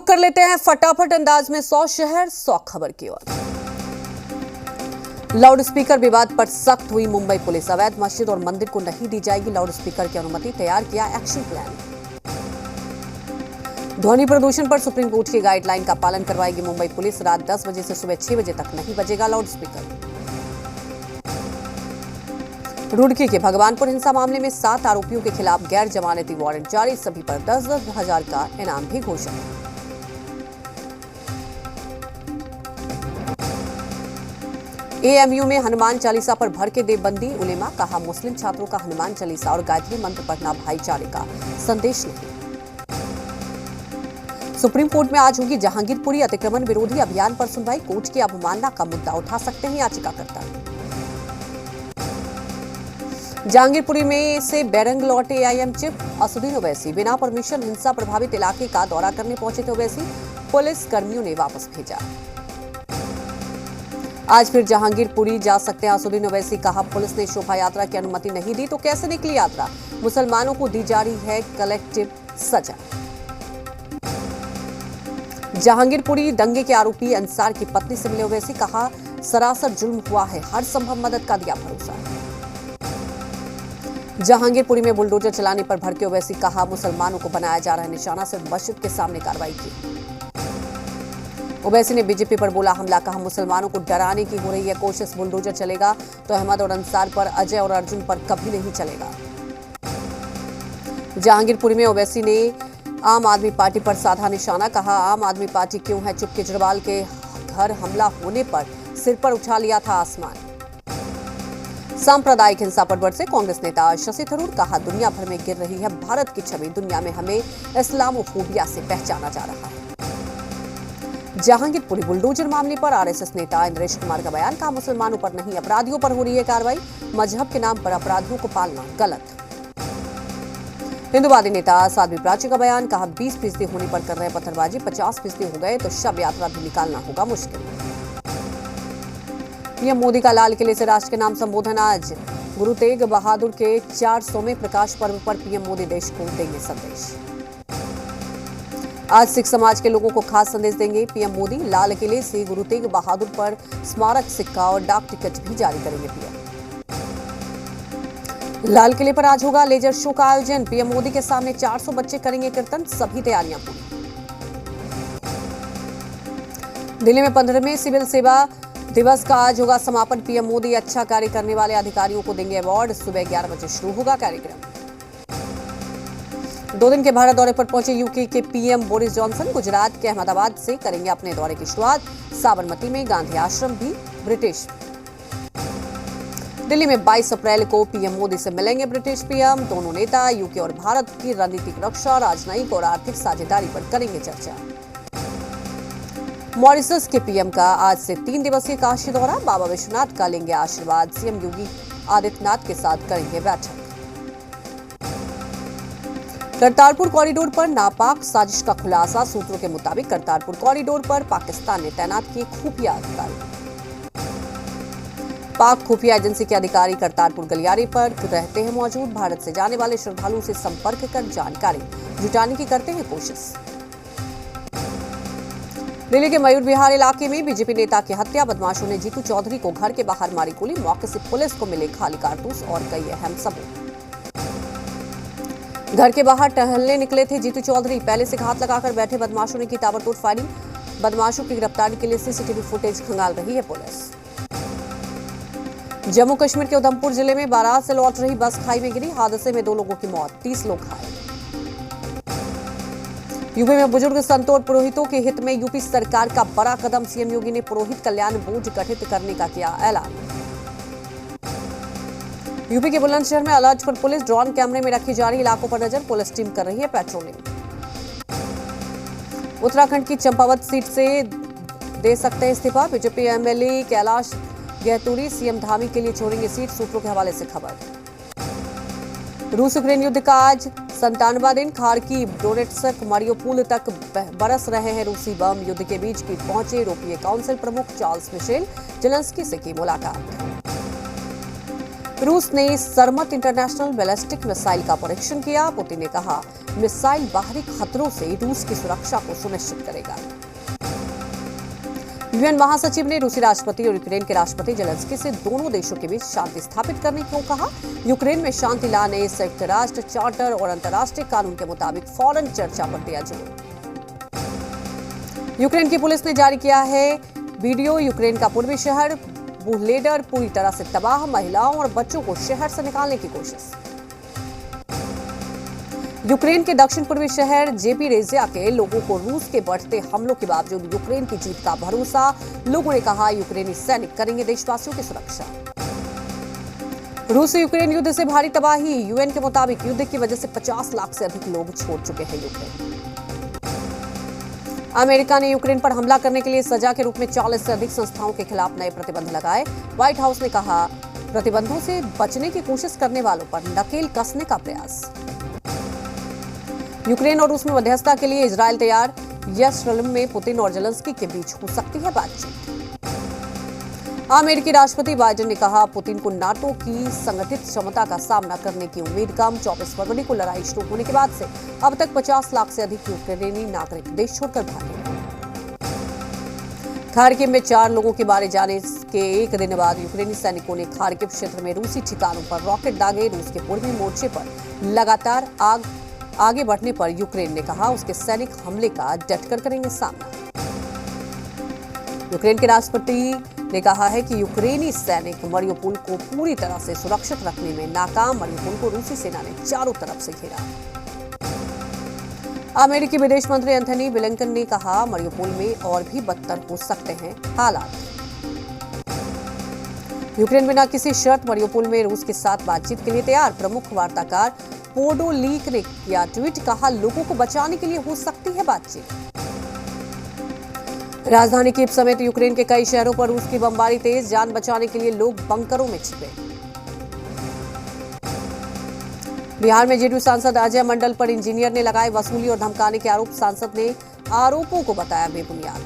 रुक कर लेते हैं फटाफट अंदाज में 100 शहर 100 खबर की ओर। लाउड स्पीकर विवाद पर सख्त हुई मुंबई पुलिस। अवैध मस्जिद और मंदिर को नहीं दी जाएगी लाउड स्पीकर की अनुमति, तैयार किया एक्शन प्लान। ध्वनि प्रदूषण पर सुप्रीम कोर्ट की गाइडलाइन का पालन करवाएगी मुंबई पुलिस। रात 10 बजे से सुबह 6 बजे तक नहीं बजेगा लाउड स्पीकर। रुड़की के भगवानपुर हिंसा मामले में 7 आरोपियों के खिलाफ गैर जमानती वारंट जारी। सभी पर 10-10 हजार का इनाम भी घोषित। एएमयू में हनुमान चालीसा पर भर के दे बंदी। उलेमा कहा, मुस्लिम छात्रों का हनुमान चालीसा और गायत्री मंत्र पढ़ना भाईचारे का संदेश नहीं। सुप्रीम कोर्ट में आज होगी जहांगीरपुरी अतिक्रमण विरोधी अभियान पर सुनवाई। कोर्ट की अवमानना का मुद्दा उठा सकते हैं याचिकाकर्ता। जहांगीरपुरी में से बैरंग लौटे एआईएम चीफ असुद्दीन ओवैसी। बिना परमिशन हिंसा प्रभावित इलाके का दौरा करने पहुंचे थे ओवैसी, पुलिस कर्मियों ने वापस भेजा। आज फिर जहांगीरपुरी जा सकते हैं असुद्दीन ओवैसी। कहा, पुलिस ने शोभा यात्रा की अनुमति नहीं दी तो कैसे निकली यात्रा। मुसलमानों को दी जा रही है कलेक्टिव सजा। जहांगीरपुरी दंगे के आरोपी अंसार की पत्नी से मिले ओवैसी। कहा, सरासर जुल्म हुआ है, हर संभव मदद का दिया भरोसा। जहांगीरपुरी में बुलडोजर चलाने पर भड़के ओवैसी। कहा, मुसलमानों को बनाया जा रहा है निशाना, सिर्फ मस्जिद के सामने कार्रवाई की। ओवैसी ने बीजेपी पर बोला हमला। कहा, मुसलमानों को डराने की हो रही है कोशिश। बुलडोजर चलेगा तो अहमद और अंसार पर, अजय और अर्जुन पर कभी नहीं चलेगा। जहांगीरपुरी में ओवैसी ने आम आदमी पार्टी पर साधा निशाना। कहा, आम आदमी पार्टी क्यों है चुप। केजरीवाल के घर हमला होने पर सिर पर उठा लिया था आसमान। सांप्रदायिक हिंसा पर बरसे कांग्रेस नेता शशि थरूर। कहा, दुनिया भर में गिर रही है भारत की छवि, दुनिया में हमें इस्लामोफोबिया से पहचाना जा रहा है। जहांगीरपुरी बुलडोजर मामले पर आरएसएस नेता इंद्रेश कुमार का बयान। कहा, मुसलमानों पर नहीं अपराधियों पर हो रही है कार्रवाई, मजहब के नाम पर अपराधियों को पालना गलत। हिंदूवादी नेता साध्वी प्राची का बयान। कहा, 20% होने पर कर रहे पत्थरबाजी, 50% हो गए तो शव यात्रा भी निकालना होगा मुश्किल। पीएम मोदी का लाल किले से राष्ट्र के नाम संबोधन। आज गुरु तेग बहादुर के 400वें प्रकाश पर्व पर पीएम मोदी देश को देंगे संदेश। आज सिख समाज के लोगों को खास संदेश देंगे पीएम मोदी। लाल किले से गुरु तेग बहादुर पर स्मारक सिक्का और डाक टिकट भी जारी करेंगे पीएम। लाल किले पर आज होगा लेजर शो का आयोजन। पीएम मोदी के सामने 400 बच्चे करेंगे कीर्तन, सभी तैयारियां पूरी। दिल्ली में 15वें सिविल सेवा दिवस का आज होगा समापन। पीएम मोदी अच्छा कार्य करने वाले अधिकारियों को देंगे अवार्ड। सुबह 11 बजे शुरू होगा कार्यक्रम। 2 दिन के भारत दौरे पर पहुंचे यूके के पीएम बोरिस जॉनसन। गुजरात के अहमदाबाद से करेंगे अपने दौरे की शुरुआत। साबरमती में गांधी आश्रम भी ब्रिटिश। दिल्ली में 22 अप्रैल को पीएम मोदी से मिलेंगे ब्रिटिश पीएम। दोनों नेता यूके और भारत की रणनीतिक रक्षा, राजनयिक और आर्थिक साझेदारी पर करेंगे चर्चा। मॉरिशस के पीएम का आज से 3 दिवसीय काशी दौरा। बाबा विश्वनाथ का लेंगे आशीर्वाद। सीएम योगी आदित्यनाथ के साथ करेंगे बैठक। करतारपुर कॉरिडोर पर नापाक साजिश का खुलासा। सूत्रों के मुताबिक करतारपुर कॉरिडोर पर पाकिस्तान ने तैनात किए खुफिया अधिकारी। पाक खुफिया एजेंसी के अधिकारी करतारपुर गलियारे पर रहते हैं मौजूद। भारत से जाने वाले श्रद्धालुओं से संपर्क कर जानकारी जुटाने की करते हैं कोशिश। दिल्ली के मयूर विहार इलाके में बीजेपी नेता की हत्या। बदमाशों ने जीतू चौधरी को घर के बाहर मारी गोली। मौके से पुलिस को मिले खाली कारतूस और कई अहम सबूत। घर के बाहर टहलने निकले थे जीतू चौधरी। पहले से घात लगाकर बैठे बदमाशों ने की ताबड़तोड़ फायरिंग। बदमाशों की गिरफ्तारी के लिए सीसीटीवी फुटेज खंगाल रही है पुलिस। जम्मू कश्मीर के उधमपुर जिले में बारात से लौट रही बस खाई में गिरी। हादसे में 2 लोगों की मौत, 30 लोग घायल। यूपी में बुजुर्ग संतों और पुरोहितों के हित में यूपी सरकार का बड़ा कदम। सीएम योगी ने पुरोहित कल्याण बोर्ड गठित करने का किया ऐलान। यूपी के बुलंदशहर में अलर्ट पर पुलिस। ड्रोन कैमरे में रखी जा रही इलाकों पर नजर। पुलिस टीम कर रही है पेट्रोलिंग। उत्तराखंड की चंपावत सीट से दे सकते हैं इस्तीफा। BJP MLA Kailash Gahtori CM Dhami के लिए छोड़ेंगे सीट। सूत्रों के हवाले से खबर। रूस यूक्रेन युद्ध का आज 97वां दिन। खार्किव, डोनेट्स्क, मारियोपोल तक बरस रहे हैं रूसी बम। युद्ध के बीच की पहुंचे यूरोपीय काउंसिल प्रमुख चार्ल्स मिशेल। जेलेंस्की से की मुलाकात। रूस ने सरमत इंटरनेशनल बैलिस्टिक मिसाइल का परीक्षण किया। पुतिन ने कहा, मिसाइल बाहरी खतरों से रूस की सुरक्षा को सुनिश्चित करेगा। यूएन महासचिव ने रूसी राष्ट्रपति और यूक्रेन के राष्ट्रपति जेलेंस्की से दोनों देशों के बीच शांति स्थापित करने को कहा। यूक्रेन में शांति लाने संयुक्त राष्ट्र चार्टर और अंतर्राष्ट्रीय कानून के मुताबिक फौरन चर्चा पर दिया जोर। यूक्रेन की पुलिस ने जारी किया है वीडियो। यूक्रेन का पूर्वी शहर बुहलेडर पूरी तरह से तबाह, महिलाओं और बच्चों को शहर से निकालने की कोशिश। यूक्रेन के दक्षिण पूर्वी शहर जेपीरेजिया के लोगों को रूस के बढ़ते हमलों के बावजूद यूक्रेन की जीत का भरोसा। लोगों ने कहा, यूक्रेनी सैनिक करेंगे देशवासियों की सुरक्षा। रूस यूक्रेन युद्ध से भारी तबाही। यूएन के मुताबिक युद्ध की वजह से 50 लाख से अधिक लोग छोड़ चुके हैं यूक्रेन। अमेरिका ने यूक्रेन पर हमला करने के लिए सजा के रूप में 40 से अधिक संस्थाओं के खिलाफ नए प्रतिबंध लगाए। व्हाइट हाउस ने कहा, प्रतिबंधों से बचने की कोशिश करने वालों पर नकेल कसने का प्रयास। यूक्रेन और रूस में मध्यस्थता के लिए इजरायल तैयार। यरूशलेम में पुतिन और जेलेंस्की के बीच हो सकती है बातचीत। अमेरिकी राष्ट्रपति बाइडेन ने कहा, पुतिन को नाटो की संगठित क्षमता का सामना करने की उम्मीद कम। 24 फरवरी को लड़ाई शुरू होने के बाद से अब तक 50 लाख से अधिक यूक्रेनी नागरिक देश छोड़कर भागे। खार्किव में 4 लोगों के मारे जाने के एक दिन बाद यूक्रेनी सैनिकों ने खार्किव क्षेत्र में रूसी ठिकानों पर रॉकेट दागे। रूस के पूर्वी मोर्चे पर लगातार आगे बढ़ने पर यूक्रेन ने कहा, उसके सैनिक हमले का डटकर करेंगे सामना। यूक्रेन के राष्ट्रपति ने कहा है कि यूक्रेनी सैनिक मरियोपोल को पूरी तरह से सुरक्षित रखने में नाकाम। मरियोपोल को रूसी सेना ने चारों तरफ से घेरा। अमेरिकी विदेश मंत्री एंथनी ब्लिंकन ने कहा, मरियोपोल में और भी बदतर हो सकते हैं हालात। यूक्रेन बिना किसी शर्त मरियोपोल में रूस के साथ बातचीत के लिए तैयार। प्रमुख वार्ताकार पोडोलीक ने किया ट्वीट, कहा, लोगों को बचाने के लिए हो सकती है बातचीत। राजधानी कीव समेत यूक्रेन के कई शहरों पर रूस की बमबारी तेज। जान बचाने के लिए लोग बंकरों में छिपे। बिहार में जेडीयू सांसद अजय मंडल पर इंजीनियर ने लगाए वसूली और धमकाने के आरोप। सांसद ने आरोपों को बताया बेबुनियाद।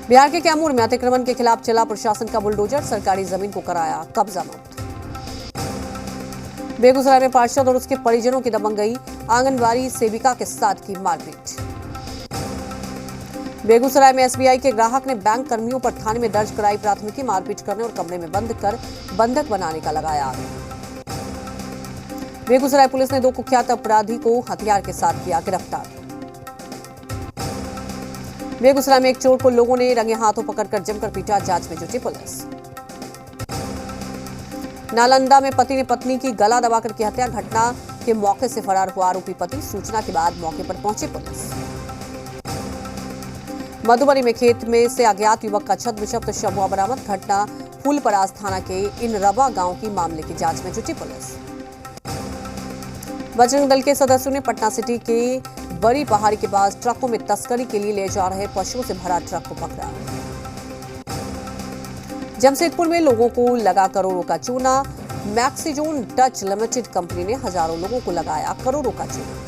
बिहार के कैमूर में अतिक्रमण के खिलाफ चला प्रशासन का बुलडोजर। सरकारी जमीन को कराया कब्जा मुक्त। बेगूसराय में पार्षद और उसके परिजनों की दबंगई। आंगनबाड़ी सेविका के साथ की मारपीट। बेगूसराय में एसबीआई के ग्राहक ने बैंक कर्मियों पर थाने में दर्ज कराई प्राथमिकी। मारपीट करने और कमरे में बंद कर बंधक बनाने का लगाया आरोप। बेगूसराय पुलिस ने 2 कुख्यात अपराधी को हथियार के साथ किया गिरफ्तार। बेगूसराय में एक चोर को लोगों ने रंगे हाथों पकड़कर जमकर पीटा। जांच में जुटी पुलिस। नालंदा में पति ने पत्नी की गला दबाकर की हत्या। घटना के मौके से फरार हुआ आरोपी पति। सूचना के बाद मौके पर पहुंची पुलिस। मधुबनी में खेत में से अज्ञात युवक का छत विक्षिप्त शव हुआ बरामद। घटना फूलपरास थाना के इनरवा गांव की। मामले की जांच में जुटी पुलिस। बजरंग दल के सदस्यों ने पटना सिटी के बड़ी पहाड़ी के पास ट्रकों में तस्करी के लिए ले जा रहे पशुओं से भरा ट्रक को पकड़ा। जमशेदपुर में लोगों को लगा करोड़ों का चूना। मैक्सिजोन डच लिमिटेड कंपनी ने हजारों लोगों को लगाया करोड़ों का चूना।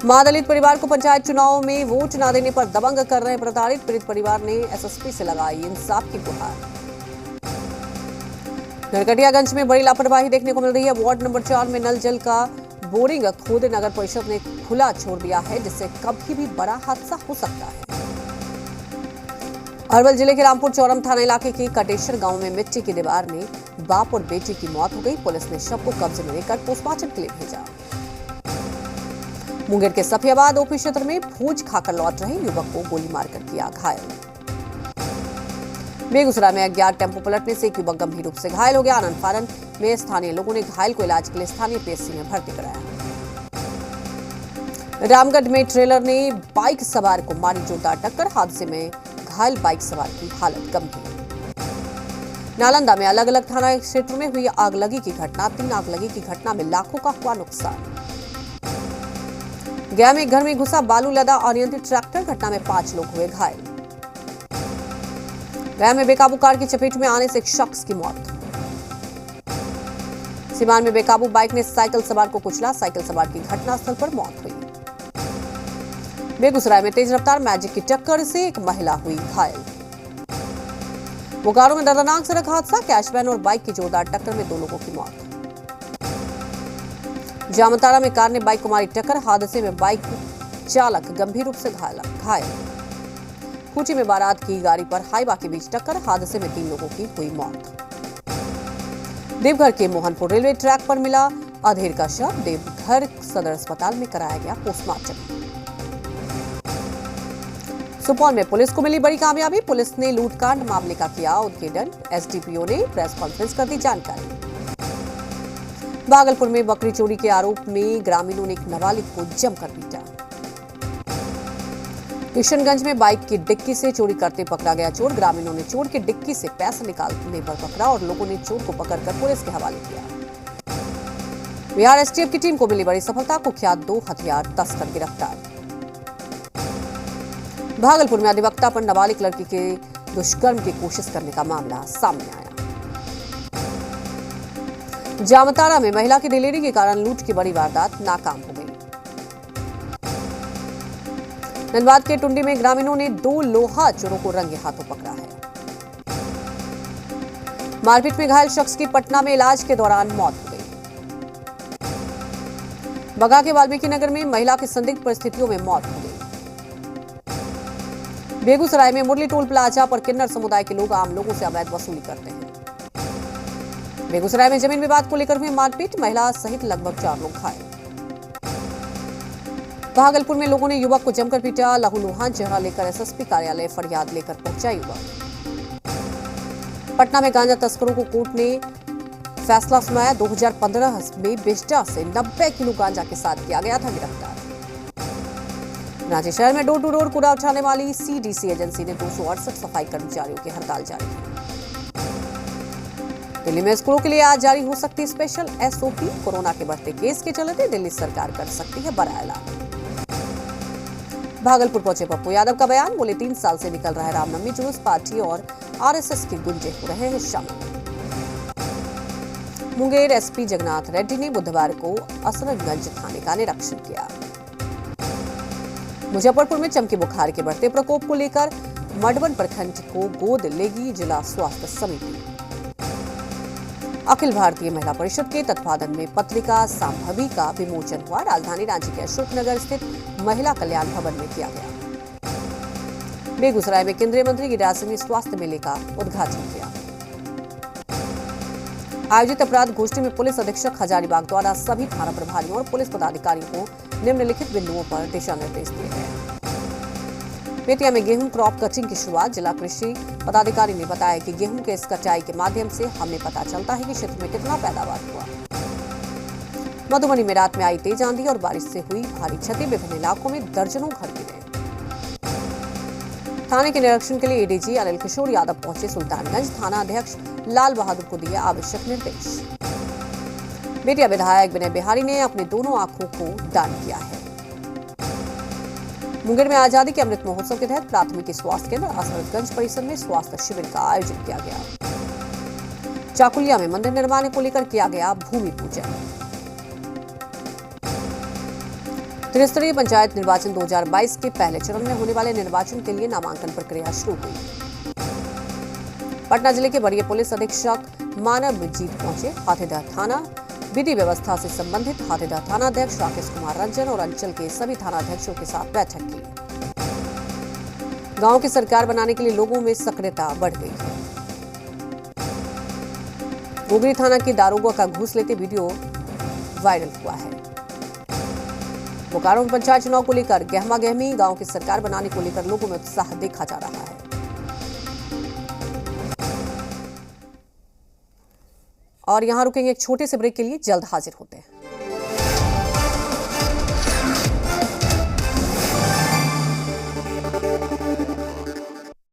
महादलित परिवार को पंचायत चुनाव में वोट न देने पर दबंग कर रहे प्रताड़ित। पीड़ित परिवार ने एसएसपी से लगाई इंसाफ की गुहार। नरकटियागंज में बड़ी लापरवाही देखने को मिल रही है। वार्ड नंबर 4 में नल जल का बोरिंग खुद नगर परिषद ने खुला छोड़ दिया है, जिससे कभी भी बड़ा हादसा हो सकता है। अरवल जिले के रामपुर चौरम थाना इलाके के कटेश्वर गांव में मिट्टी की दीवार ने बाप और बेटी की मौत हो गई। पुलिस ने शव को कब्जे में लेकर पोस्टमार्टम के लिए भेजा। मुंगेर के सफियाबाद ओपी क्षेत्र में भोज खाकर लौट रहे युवक को गोली मारकर किया घायल। बेगूसराय में अज्ञात टेम्पो पलटने से एक युवक गंभीर रूप से घायल हो गया। आनंद फानन में स्थानीय लोगों ने घायल को इलाज के लिए स्थानीय पीएचसी में भर्ती कराया। रामगढ़ में ट्रेलर ने बाइक सवार को मारी जोरदार टक्कर। हादसे में घायल बाइक सवार की हालत गंभीर। नालंदा में अलग अलग थाना क्षेत्रों में हुई आगलगी की घटना। 3 आगलगी की घटना में लाखों का हुआ नुकसान। गया में घर में घुसा बालू लदा अनियंत्रित ट्रैक्टर। घटना में 5 लोग हुए घायल। गया में बेकाबू कार की चपेट में आने से एक शख्स की मौत। सीवान में बेकाबू बाइक ने साइकिल सवार को कुचला। साइकिल सवार की घटनास्थल पर मौत हुई। बेगूसराय में तेज रफ्तार मैजिक की टक्कर से एक महिला हुई घायल। बोकारो में दर्दनाक सड़क हादसा, कैश वैन और बाइक की जोरदार टक्कर में 2 लोगों की मौत। जामताड़ा में कार ने बाइक को मारी टक्कर, हादसे में बाइक चालक गंभीर रूप से घायल। खूंची में बारात की गाड़ी पर हाईवा के बीच टक्कर, हादसे में 3 लोगों की हुई मौत। देवघर के मोहनपुर रेलवे ट्रैक पर मिला अधेड़ का शव, देवघर सदर अस्पताल में कराया गया पोस्टमार्टम। सुपौल में पुलिस को मिली बड़ी कामयाबी, पुलिस ने लूटकांड मामले का किया उद्घाटन, एसडीपीओ ने प्रेस कॉन्फ्रेंस कर दी जानकारी। भागलपुर में बकरी चोरी के आरोप में ग्रामीणों ने एक नाबालिग को जमकर पीटा। किशनगंज में बाइक की डिक्की से चोरी करते पकड़ा गया चोर, ग्रामीणों ने चोर की डिक्की से पैसे निकालने पर पकड़ा और लोगों ने चोर को पकड़कर पुलिस के हवाले किया। बिहार एसटीएफ की टीम को मिली बड़ी सफलता, कुख्यात 2 हथियार तस्कर गिरफ्तार। भागलपुर में अधिवक्ता पर नाबालिग लड़की के दुष्कर्म की कोशिश करने का मामला सामने आया। जामताड़ा में महिला की दिलेरी के कारण लूट की बड़ी वारदात नाकाम हो गई। धनबाद के टुंडी में ग्रामीणों ने 2 लोहा चोरों को रंगे हाथों पकड़ा है। मारपीट में घायल शख्स की पटना में इलाज के दौरान मौत हो गई। बगा के वाल्मीकि नगर में महिला की संदिग्ध परिस्थितियों में मौत हो गई। बेगूसराय में मुरली टोल प्लाजा पर किन्नर समुदाय के लोग आम लोगों से अवैध वसूली करते हैं। बेगूसराय में जमीन विवाद को लेकर हुई मारपीट, महिला सहित लगभग 4 लोग घायल। भागलपुर में लोगों ने युवक को जमकर पीटा, लहूलुहान चेहरा लेकर एसएसपी कार्यालय फरियाद लेकर पहुंचा युवक। पटना में गांजा तस्करों को कोर्ट ने फैसला सुनाया, 2015 में बिस्टा से 90 किलो गांजा के साथ किया गया था गिरफ्तार। रांची शहर में डोर टू डोर कूड़ा उठाने वाली सीडीसी एजेंसी ने 268 सफाई कर्मचारियों की हड़ताल जारी की। दिल्ली में स्कूलों के लिए आज जारी हो सकती है स्पेशल एसओपी, कोरोना के बढ़ते केस के चलते दिल्ली सरकार कर सकती है बड़ा ऐलान। भागलपुर पहुंचे पप्पू यादव का बयान, बोले 3 साल से निकल रहा है रामनवमी जुलूस, पार्टी और आरएसएस के गुंजे हो रहे हैं शामिल। मुंगेर एसपी जगन्नाथ रेड्डी ने बुधवार को असरगंज थाने का निरीक्षण किया। मुजफ्फरपुर में चमकी बुखार के बढ़ते प्रकोप को लेकर मधुबन प्रखंड को गोद लेगी जिला स्वास्थ्य समिति। अखिल भारतीय महिला परिषद के तत्वाधान में पत्रिका संभवी का विमोचन हुआ, राजधानी रांची के अशोकनगर स्थित महिला कल्याण भवन में किया गया। बेगूसराय में केंद्रीय मंत्री गिरिराज सिंह ने स्वास्थ्य मेले का उद्घाटन किया। आयोजित अपराध गोष्ठी में पुलिस अधीक्षक हजारीबाग द्वारा सभी थाना प्रभारियों और पुलिस पदाधिकारियों को निम्नलिखित बिंदुओं पर दिशा निर्देश दिए गए। बेतिया में गेहूं क्रॉप कटिंग की शुरुआत, जिला कृषि पदाधिकारी ने बताया कि गेहूं के इस कटाई के माध्यम से हमें पता चलता है कि क्षेत्र में कितना पैदावार हुआ। मधुबनी में रात में आई तेज आंधी और बारिश से हुई भारी क्षति, विभिन्न इलाकों में दर्जनों घर गिरे। थाने के निरीक्षण के लिए एडीजी अनिल किशोर यादव पहुंचे सुल्तानगंज, थाना अध्यक्ष लाल बहादुर को दिए आवश्यक निर्देश। बेतिया विधायक विनय बिहारी ने अपने दोनों आंखों को दान किया है। मुंगेर में आजादी के अमृत महोत्सव के तहत प्राथमिक स्वास्थ्य केंद्र असरतगंज परिसर में स्वास्थ्य शिविर का आयोजन किया गया। चाकुलिया में मंदिर निर्माण को लेकर किया गया भूमि पूजन। त्रिस्तरीय पंचायत निर्वाचन 2022 के पहले चरण में होने वाले निर्वाचन के लिए नामांकन प्रक्रिया शुरू हुई। पटना जिले के वरीय पुलिस अधीक्षक मानवजीत पहुंचे। हाथीदह थाना विधि व्यवस्था से संबंधित हाथीदह थाना अध्यक्ष राकेश कुमार रंजन और अंचल के सभी थाना अध्यक्षों के साथ बैठक की। गांव की सरकार बनाने के लिए लोगों में सक्रियता बढ़ गई है। गोगरी थाना की दारोगा का घूस लेते वीडियो वायरल हुआ है। बोकारो में पंचायत चुनाव को लेकर गहमा गहमी, गांव की सरकार बनाने को लेकर लोगों में उत्साह देखा जा रहा है। और यहां रुकेंगे एक छोटे से ब्रेक के लिए, जल्द हाजिर होते हैं।